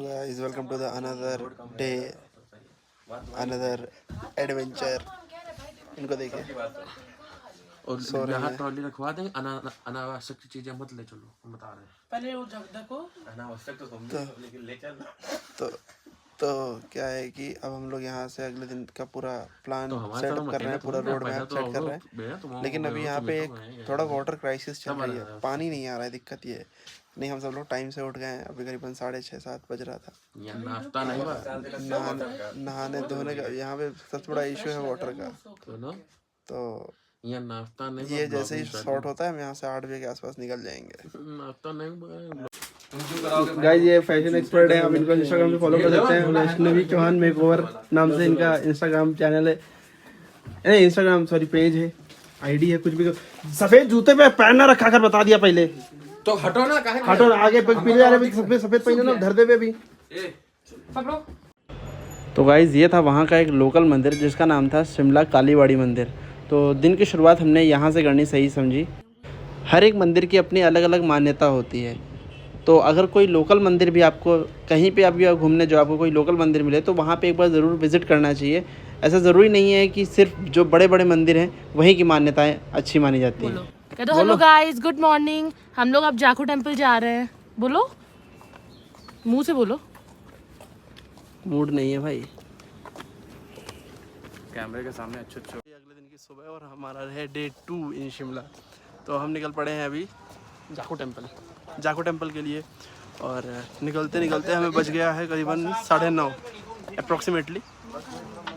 Guys, welcome to the another day, another adventure. इनको देखिए और सो रहे यहाँ हैं। ट्रॉली रखवा देंगे। अनावश्यक चीजें मत ले चलो, हम बता रहे हैं। पहले वो जब देखो अनावश्यक तो तुम लेकिन ले चल। तो क्या है कि अब हम लोग यहाँ से अगले दिन का पूरा प्लान तो हमारे सेटअप साथ कर रहे हैं, पूरा रोड मैप सेट कर रहे हैं। लेकिन अभी यहाँ पे एक थोड़ा वाटर क्राइसिस चल रही है, पानी नहीं आ रहा है। दिक्कत ये है, नहीं हम सब लोग टाइम से उठ गए हैं। अभी करीबन 6:30-7 बज रहा था। यहाँ नाश्ता नहीं हुआ। नहाने धोने का यहाँ पे सबसे बड़ा इशू है वाटर का। तो यहाँ नाश्ता नहीं, ये जैसे ही शॉर्ट होता है हम यहाँ से 8 बजे के आसपास निकल जाएंगे। नाश्ता नहीं। गाइस ये फैशन एक्सपर्ट हैं, आप इनको इंस्टाग्राम पे फॉलो कर सकते हैं। वैष्णवी चौहान मेकओवर नाम से इनका इंस्टाग्राम चैनल है, नहीं इंस्टाग्राम सॉरी पेज है, आईडी है। कुछ भी सफेद जूते पे पैर ना रखा कर बता दिया पहले। तो हटो ना, काहे हटो ना, आगे पीछे जा रहे सफेद पहने ना, धर दे पे भी। तो गाइस ये था वहाँ का एक लोकल मंदिर जिसका नाम था शिमला कालीबाड़ी मंदिर। तो दिन की शुरुआत हमने यहाँ से करनी सही समझी। हर एक मंदिर की अपनी अलग अलग मान्यता होती है। तो अगर कोई लोकल मंदिर भी आपको कहीं पे अभी घूमने जो आपको कोई लोकल मंदिर मिले तो वहाँ पे एक बार ज़रूर विज़िट करना चाहिए। ऐसा ज़रूरी नहीं है कि सिर्फ जो बड़े बड़े मंदिर हैं वहीं की मान्यताएं अच्छी मानी जाती हैं। कहते हेलो गाइस, गुड मॉर्निंग। हम लोग अब जाखू टेम्पल जा रहे हैं। बोलो, मुंह से बोलो। मूड नहीं है भाई कैमरे के सामने अच्छे। अगले दिन की सुबह और हमारा है डे 2 इन शिमला। तो हम निकल पड़े हैं अभी जाखू टेम्पल के लिए। और निकलते निकलते हमें बज गया है करीबन 9:30 अप्रॉक्सीमेटली।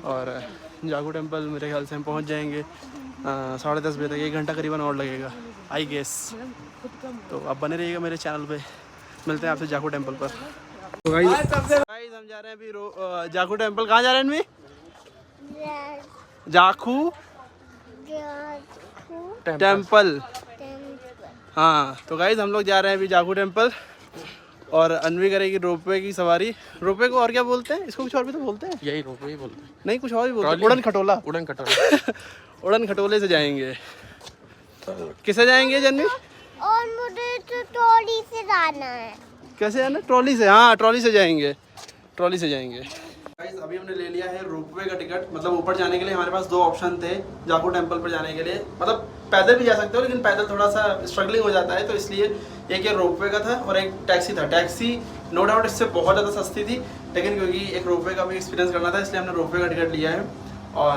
और जाखू टेम्पल मेरे ख्याल से हम पहुंच जाएंगे 10:30 बजे तक। 1 घंटा करीबन और लगेगा आई गेस। तो आप बने रहिएगा मेरे चैनल पे। मिलते हैं आपसे जाखू टेम्पल पर। तो गाइस हम जा रहे हैं अभी जाखू टेम्पल। कहाँ जा रहे हैं अनवी? जाखू टेम्पल। हाँ तो गाइज हम लोग जा रहे हैं अभी जाखू टेम्पल। और अनवी करेगी रोपवे की सवारी। रोपवे को और क्या बोलते हैं? इसको कुछ और भी तो बोलते हैं। यही रोपवे ही बोलते हैं। नहीं कुछ और भी बोलते हैं। उड़न खटोला। उड़न खटोले से जाएंगे। किसे जाएंगे जनवी? और मुझे तो ट्रॉली से जाना है। कैसे जाना? ट्रॉली से। हाँ ट्रॉली से जाएंगे, ट्रॉली से जाएंगे। गाइस अभी हमने ले लिया है रोपवे का टिकट। मतलब ऊपर जाने के लिए हमारे पास 2 ऑप्शन थे जाखू टेम्पल पर जाने के लिए। मतलब पैदल भी जा सकते हो लेकिन पैदल थोड़ा सा स्ट्रगलिंग हो जाता है, तो इसलिए एक ये रोपवे का था और एक टैक्सी था। टैक्सी नो डाउट इससे बहुत ज़्यादा सस्ती थी, लेकिन क्योंकि एक रोपवे का भी एक्सपीरियंस करना था इसलिए हमने रोपवे का टिकट लिया है। और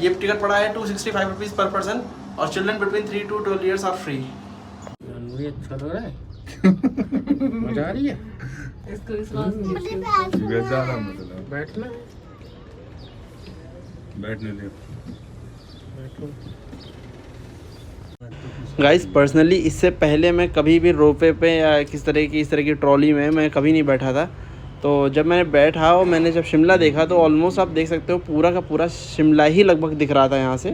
ये टिकट पड़ा है 265 रुपीज़ पर पर्सन। और children between 3 to 12 years are free. अच्छा लग रहा है। मजा आ रही है। इसको विश्वास नहीं। बैठना बैठने दे। गाइस पर्सनली इससे पहले मैं कभी भी रोपवे पे या इस तरह की ट्रॉली में मैं कभी नहीं बैठा था। तो जब मैंने बैठा और मैंने जब शिमला देखा तो ऑलमोस्ट आप देख सकते हो पूरा का पूरा शिमला ही लगभग दिख रहा था यहाँ से।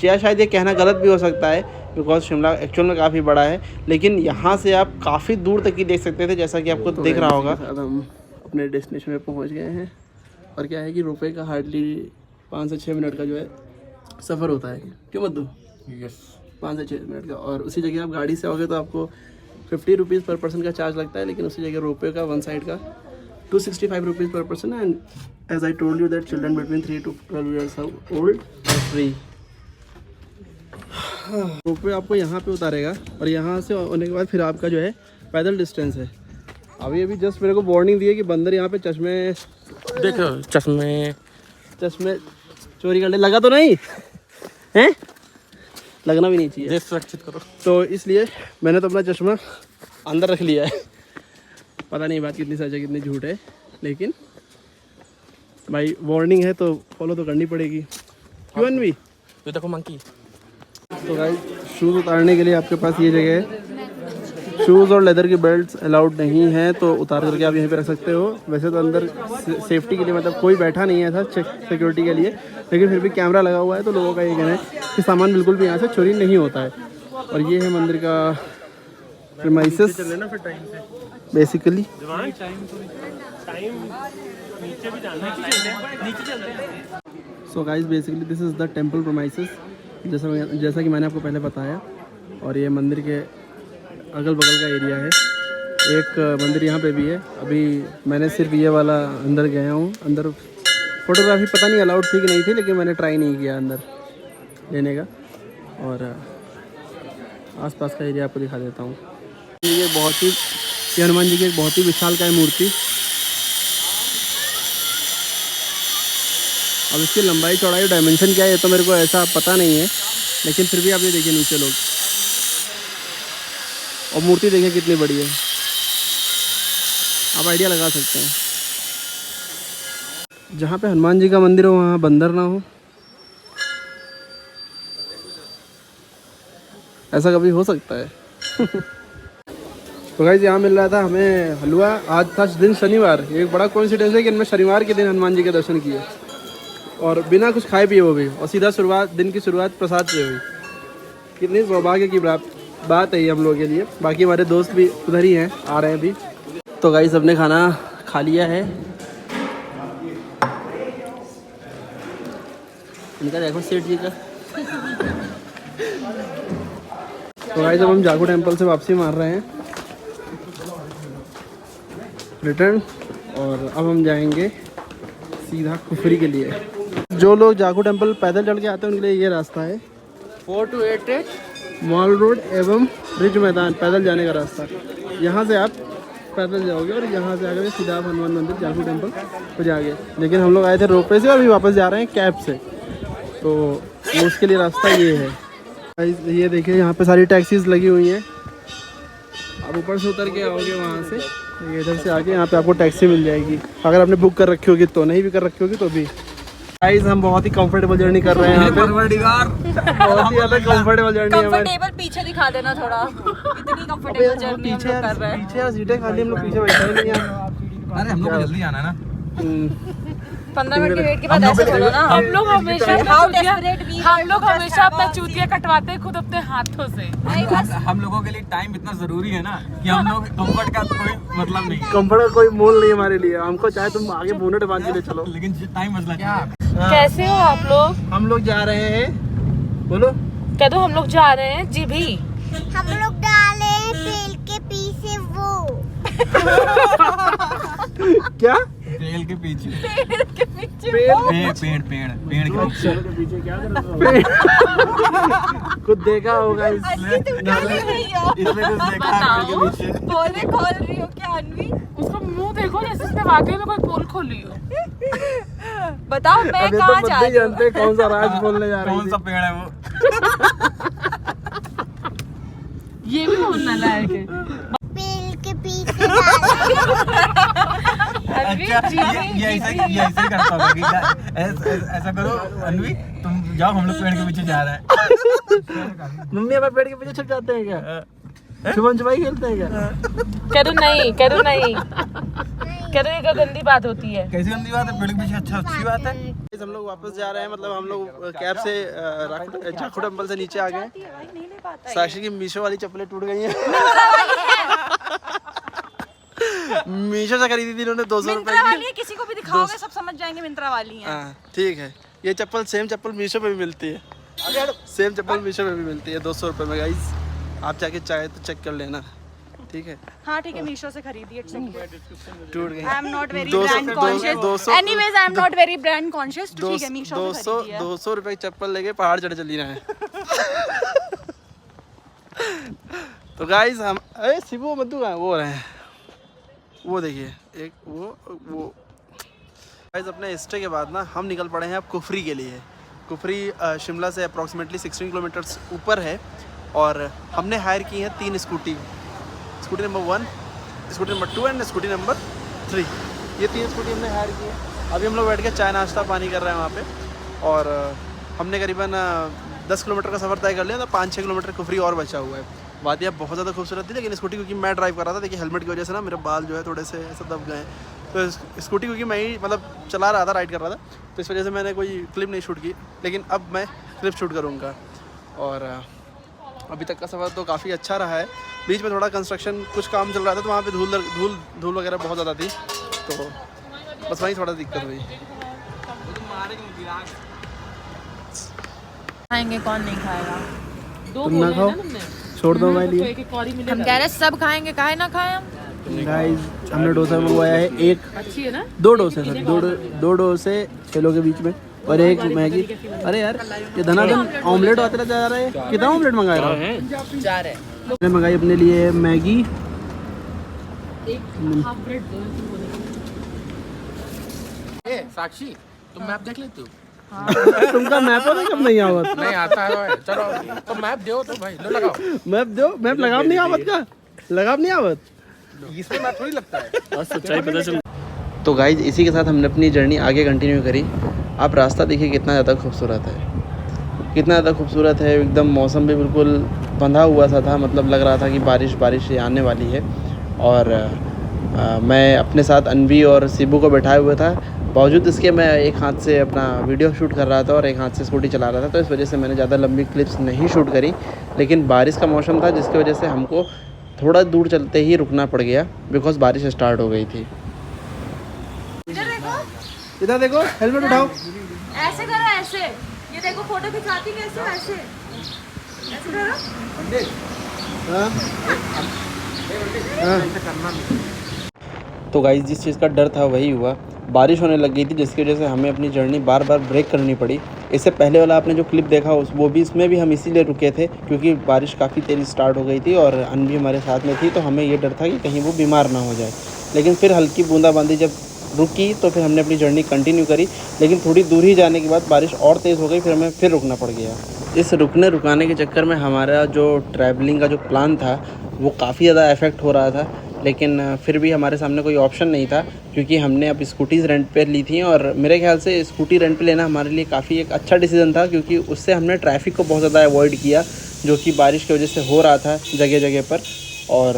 या शायद ये कहना गलत भी हो सकता है बिकॉज शिमला एक्चुअल में काफ़ी बड़ा है, लेकिन यहाँ से आप काफ़ी दूर तक ही देख सकते थे जैसा कि आपको दिख रहा होगा। हम अपने डेस्टिनेशन में पहुँच गए हैं। और क्या है कि रोपवे का हार्डली 5 से 6 मिनट का जो है सफ़र होता है। क्यों मत दो? यस 5 से 6 मिनट का। और उसी जगह आप गाड़ी से आओगे तो आपको 50 रुपीज़ पर पर्सन का चार्ज लगता है, लेकिन उसी जगह रोपवे का वन साइड का 265 rupees per person. And as I told you that children between 3 to 12 years old are free. Ropeway आपको यहाँ पे उतारेगा और यहाँ से होने के बाद फिर आपका जो है पैदल डिस्टेंस है। अभी जस्ट मेरे को वार्निंग दी है कि बंदर यहाँ पे चश्मे देखो, चश्मे चोरी करने लगा तो नहीं है, लगना भी नहीं चाहिए। देश सुरक्षित करो। तो इसलिए मैंने तो अपना चश्मा अंदर रख लिया है। पता नहीं बात कितनी सच है कितनी झूठ है, लेकिन भाई वार्निंग है तो फॉलो तो करनी पड़ेगी। क्यों अनवी? ये देखो मंकी। तो गाइस शूज़ उतारने के लिए आपके पास ये जगह है। शूज़ और लेदर की बेल्ट्स अलाउड नहीं है, तो उतार करके आप यहीं पे रख सकते हो। वैसे तो अंदर सेफ्टी के लिए मतलब कोई बैठा नहीं है था सिक्योरिटी के लिए, लेकिन फिर भी कैमरा लगा हुआ है तो लोगों का ये कहना है कि सामान बिल्कुल भी यहाँ से चोरी नहीं होता है। और ये है मंदिर का premises basically. So guys basically this is the temple premises, जैसा कि मैंने आपको पहले बताया। और ये मंदिर के अगल बगल का एरिया है। एक मंदिर यहाँ पे भी है। अभी मैंने सिर्फ ये वाला अंदर गया हूँ। अंदर फोटोग्राफी पता नहीं अलाउड थी कि नहीं थी, लेकिन मैंने ट्राई नहीं किया अंदर लेने का। और आसपास का एरिया आपको दिखा देता हूँ। ये बहुत ही, ये हनुमान जी की एक बहुत ही विशालकाय मूर्ति। अब इसकी लंबाई चौड़ाई डायमेंशन क्या है ये तो मेरे को ऐसा पता नहीं है, लेकिन फिर भी आप ये देखिए नीचे लोग, और मूर्ति देखिए कितनी बड़ी है। आप आइडिया लगा सकते हैं। जहाँ पे हनुमान जी का मंदिर हो वहाँ बंदर ना हो, ऐसा कभी हो सकता है? तो गाइस यहाँ मिल रहा था हमें हलवा। आज था दिन शनिवार। ये एक बड़ा कोइंसिडेंस है कि इनमें शनिवार के दिन हनुमान जी के दर्शन किए और बिना कुछ खाए पिए वो भी, और सीधा दिन की शुरुआत प्रसाद से हुई। कितनी सौभाग्य की बात है ये हम लोगों के लिए। बाकी हमारे दोस्त भी उधर ही हैं, आ रहे हैं अभी। तो गाइस सबने खाना खा लिया है। इनका देखो सेठ जी का। तो गाइस अब हम जाखू टेम्पल से वापसी मार रहे हैं रिटर्न, और अब हम जाएंगे सीधा कुफरी के लिए। जो लोग जाखू टेम्पल पैदल चढ़ के आते हैं उनके लिए ये रास्ता है 4288 मॉल रोड एवं रिज मैदान, पैदल जाने का रास्ता। यहाँ से आप पैदल जाओगे और यहाँ से आकर सीधा आप हनुमान मंदिर जाखू टेम्पल हो जाओगे। लेकिन हम लोग आए थे रोपवे से और अभी वापस जा रहे हैं कैब से, तो उसके लिए रास्ता ये है। ये देखिए यहाँ पे सारी टैक्सीज लगी हुई हैं। आप ऊपर से उतर के आओगे वहाँ से, ये इधर से आके यहाँ पे आपको टैक्सी मिल जाएगी, अगर आपने बुक कर रखी होगी तो। नहीं भी कर रखी होगी तो भी। गाइस हम बहुत ही कंफर्टेबल जर्नी कर रहे हैं यहाँ पे। बहुत ही ज़्यादा कंफर्टेबल जर्नी है। कंफर्टेबल पीछे दिखा देना थोड़ा, इतनी कंफर्टेबल जर्नी हम लोग कर रहे हैं। पीछे यार सीटें खाली, हम लोग पीछे बैठे ही नहीं हैं। अरे हम लोग को जल्दी आना है ना। 15 मिनट के वेट के बाद ऐसे बोलो ना। हम लोग हमेशा How desperate we हम लोग हमेशा अपना चूतिया कटवाते हैं खुद अपने हाथों से। नहीं बस हम लोगों के लिए टाइम इतना जरूरी है ना कि हम लोग कंफर्ट का कोई मतलब नहीं, कंफर्ट का कोई मोल नहीं हमारे लिए। हमको चाहे तुम आगे बोनट बांध के ले चलो, लेकिन टाइम बदला क्या। कैसे हो आप लोग? हम लोग जा रहे हैं, बोलो कह दो हम लोग जा रहे हैं जी भी। हम लोग डाले पेड़ के पीछे वो क्या पेड़ के पीछे, पेड़ पेड़ के पीछे क्या कर रहे हो? खुद देखा होगा इसलिए कुछ देखा पेड़ के पीछे। खोल रही हो क्या अनवी? उसका मुंह देखो जैसे उसने वाकई में कोई पोल खोली हो। बताओ मैं अभी कहाँ तो जा बंदे रही हूँ? जानते हैं कौन सा राज बोलने जा रही कौन सा थी। पेड़ है वो? ये भी बोलना लायक है। पेड़ के पीछे डाले। अच्छा ये ऐसे करता होगा कि ऐसा करो अनवी, तुम जाओ, हम लोग पेड़ के पीछे जा रहे हैं। मम्मी अब पेड़ के पीछे छुप जाते हैं क्या? छुपन छुपाई खेलते हैं क्या? कह दो नहीं, कह दो नहीं, कह दो ये क्या गंदी बात होती है। कैसी गंदी बात है? पेड़ के पीछे अच्छा अच्छी बात है। हम लोग वापस जा रहे हैं, मतलब हम लोग कैब से जाखू टेम्पल से नीचे आ गए। साक्षी की मीशो वाली चप्पलें टूट गई हैं। मीशो से खरीदी थी इन्होंने 200 रुपए वाली है, किसी को भी दिखाओगे सब समझ जाएंगे मिंत्रा वाली है। हाँ ठीक है। ये चप्पल सेम चप्पल मीशो पे भी मिलती है। सेम चप्पल मीशो पे भी मिलती है 200 रुपए में। गाइस आप जाके चाहे तो चेक कर लेना, ठीक है? हाँ ठीक है, मीशो से खरीदी है। टूट गई। I am not very 200 brand conscious. Anyways I am not very brand conscious. ठीक है, मीशो से खरीदी है। 200 रुपए की चप्पल लेके पहाड़ चढ़ चली ना है। तो गाइस हम शिबू मद्दू कहाँ वो रहे हैं, वो देखिए एक वो गाइस अपने स्टे के बाद ना हम निकल पड़े हैं अब कुफरी के लिए। कुफरी शिमला से अप्रॉक्सीमेटली 16 किलोमीटर्स ऊपर है, और हमने हायर की है 3 scooty number 1, scooty number 2 and scooty number 3। ये 3 स्कूटी हमने हायर की है। अभी हम लोग बैठ के चाय नाश्ता पानी कर रहे हैं वहाँ पे, और हमने करीबन 10 किलोमीटर का सफ़र तय कर लिया, तो 5-6 किलोमीटर कुफरी और बचा हुआ है। वादियाँ बहुत ज़्यादा खूबसूरत थी, लेकिन स्कूटी क्योंकि मैं ड्राइव कर रहा था, देखिए हेलमेट की वजह से ना मेरे बाल जो है थोड़े से ऐसे दब गए, तो स्कूटी क्योंकि मैं ही मतलब चला रहा था, राइड कर रहा था, तो इस वजह से मैंने कोई क्लिप नहीं शूट की, लेकिन अब मैं क्लिप शूट करूँगा। और अभी तक का सफ़र तो काफ़ी अच्छा रहा है। बीच में थोड़ा कंस्ट्रक्शन कुछ काम चल रहा था, तो वहाँ पे धूल वगैरह बहुत ज़्यादा थी, तो बस वहीं थोड़ा दिक्कत हुई। खाएंगे, कौन नहीं खाएगा? दो तुम ना बोले खाओ, हैं ना तुमने। छोड़ दो हमारे लिए। तो एक कौड़ी मिलेगा। हम कह रहे सब खाएंगे, काहे ना खाएं हम? गाइस हमने डोसा मंगवाया है एक, अच्छी है ना? 2 डोसे सर, दो डोसे 6 लोगों के बीच में और एक मैगी। अरे यार ये धनाधन ऑमलेट आता जा रहा है। कितना ऑमलेट मंगाया था? 4 है। मैंने मंगाई अपने लिए मैगी। साक्षी तुम मैप देख लेते हो? तुमका मैप होता कब नहीं आवत? नहीं आता है, चलो तो मैप दो तो भाई, लो लगाओ। मैप दो, मैप लगाव नहीं आवत का? लगाव नहीं आवत? इसमें मैप थोड़ी लगता है। सच्चाई पता चल। तो गाइज इसी के साथ हमने अपनी जर्नी आगे कंटिन्यू करी। आप रास्ता देखिए कितना ज़्यादा खूबसूरत है, कितना ज़्यादा खूबसूरत है। एकदम मौसम भी बिल्कुल बंधा हुआ सा था, मतलब लग रहा था कि बारिश ये आने वाली है। और मैं अपने साथ अनवी और शिबू को बैठाए हुए था। बावजूद इसके मैं एक हाथ से अपना वीडियो शूट कर रहा था और एक हाथ से स्कूटी चला रहा था, तो इस वजह से मैंने ज़्यादा लंबी क्लिप्स नहीं शूट करी। लेकिन बारिश का मौसम था जिसकी वजह से हमको थोड़ा दूर चलते ही रुकना पड़ गया, बिकॉज बारिश स्टार्ट हो गई थी। इधर देखो, हेलमेट उठाओ। ऐसे करो, ऐसे। ये देखो फोटो खिंचाती कैसे, ऐसे ऐसे करो। हाँ। तो गाइस जिस चीज़ का डर था वही हुआ। बारिश होने लग गई थी जिसकी वजह से हमें अपनी जर्नी बार बार ब्रेक करनी पड़ी। इससे पहले वाला आपने जो क्लिप देखा वो भी, इसमें भी हम इसीलिए रुके थे क्योंकि बारिश काफ़ी तेज़ी स्टार्ट हो गई थी और अनवी हमारे साथ में थी, तो हमें ये डर था कि कहीं वो बीमार ना हो जाए। लेकिन फिर हल्की बूंदाबांदी जब रुकी तो फिर हमने अपनी जर्नी कंटिन्यू करी। लेकिन थोड़ी दूर ही जाने के बाद बारिश और तेज़ हो गई, फिर हमें फिर रुकना पड़ गया। इस रुकने के चक्कर में हमारा जो ट्रैवलिंग का जो प्लान था वो काफ़ी ज़्यादा इफ़ेक्ट हो रहा था। लेकिन फिर भी हमारे सामने कोई ऑप्शन नहीं था क्योंकि हमने अब स्कूटीज़ रेंट पे ली थी और मेरे ख्याल से स्कूटी रेंट पे लेना हमारे लिए काफ़ी एक अच्छा डिसीजन था, क्योंकि उससे हमने ट्रैफिक को बहुत ज़्यादा अवॉइड किया जो कि बारिश की वजह से हो रहा था जगह जगह पर, और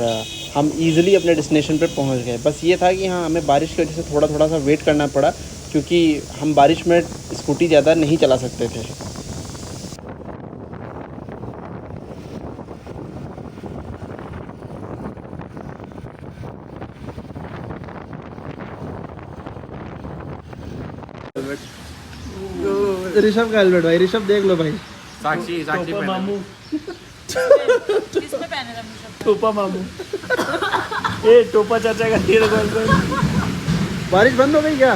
हम ईज़िली अपने डेस्टिनेशन पर पहुंच गए। बस ये था कि हाँ, हमें बारिश की वजह से थोड़ा सा वेट करना पड़ा क्योंकि हम बारिश में स्कूटी ज़्यादा नहीं चला सकते थे। ऋषभ का हेलमेट भाई, ऋषभ देख लो भाई। साक्षी मामू, किसमें पहने रहा? टोपा मामू। ए टोपा चाचा का हेलमेट। बारिश बंद हो गई क्या?